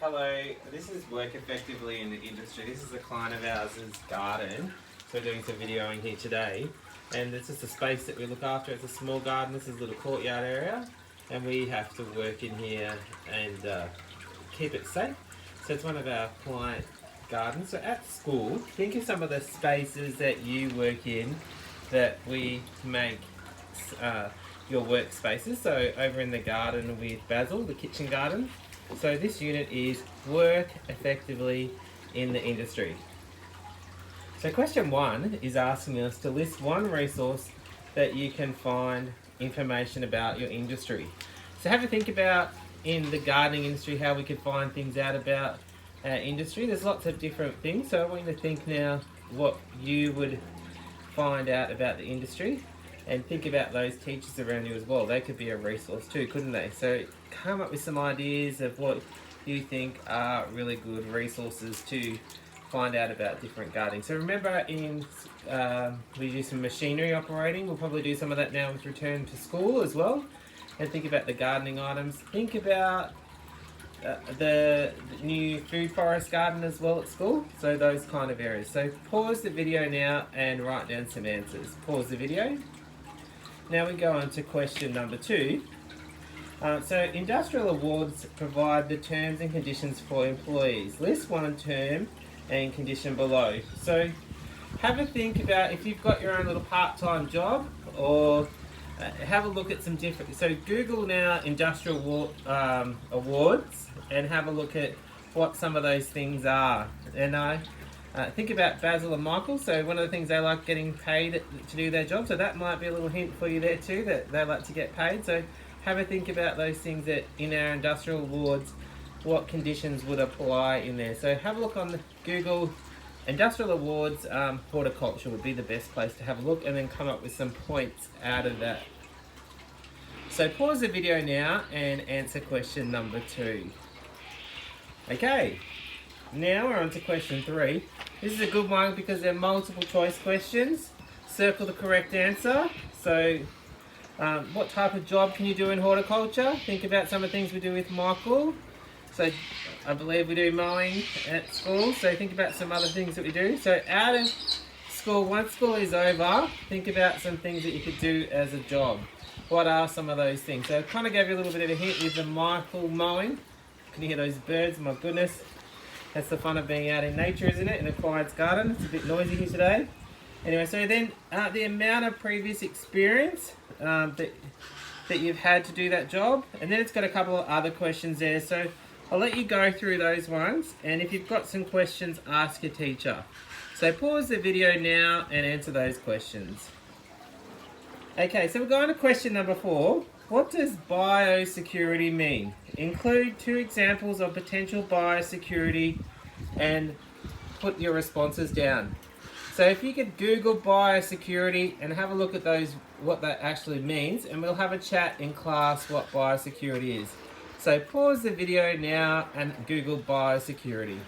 Hello, this is Work Effectively in the Industry. This is a client of ours' garden. So we're doing some videoing here today. And it's just a space that we look after. It's a small garden. This is a little courtyard area. And we have to work in here and keep it safe. So it's one of our client gardens. So at school, think of some of the spaces that you work in that we make your workspaces. So over in the garden with Basil, the kitchen garden. So this unit is work effectively in the industry. So question 1 is asking us to list one resource that you can find information about your industry. So have a think about in the gardening industry how we could find things out about our industry. There's lots of different things, so I want you to think now what you would find out about the industry, and think about those teachers around you as well. They could be a resource too, couldn't they? So come up with some ideas of what you think are really good resources to find out about different gardening. So remember, we do some machinery operating. We'll probably do some of that now with return to school as well. And think about the gardening items. Think about the new food forest garden as well at school. So those kind of areas. So pause the video now and write down some answers. Pause the video. Now we go on to question number 2. So industrial awards provide the terms and conditions for employees. List one term and condition below. So have a think about if you've got your own little part-time job, or have a look at some different. So Google now industrial awards and have a look at what some of those things are. And think about Basil and Michael. So one of the things, they like getting paid to do their job. So that might be a little hint for you there too, that they like to get paid. So have a think about those things that in our industrial awards, what conditions would apply in there. So have a look on the Google industrial awards. Horticulture would be the best place to have a look, and then come up with some points out of that. So pause the video now and answer question number 2. Okay. Now we're on to question 3. This is a good one because they're multiple choice questions. Circle the correct answer. So what type of job can you do in horticulture? Think about some of the things we do with Michael. So I believe we do mowing at school. So think about some other things that we do. So out of school, once school is over, think about some things that you could do as a job. What are some of those things? So I kind of gave you a little bit of a hint with the Michael mowing. Can you hear those birds? My goodness. That's the fun of being out in nature, isn't it? In a client's garden. It's a bit noisy here today. Anyway, so then the amount of previous experience that you've had to do that job. And then it's got a couple of other questions there. So I'll let you go through those ones. And if you've got some questions, ask your teacher. So pause the video now and answer those questions. Okay, so we're going to question number 4. What does biosecurity mean? Include 2 examples of potential biosecurity and put your responses down. So if you could Google biosecurity and have a look at those, what that actually means, and we'll have a chat in class what biosecurity is. So pause the video now and Google biosecurity.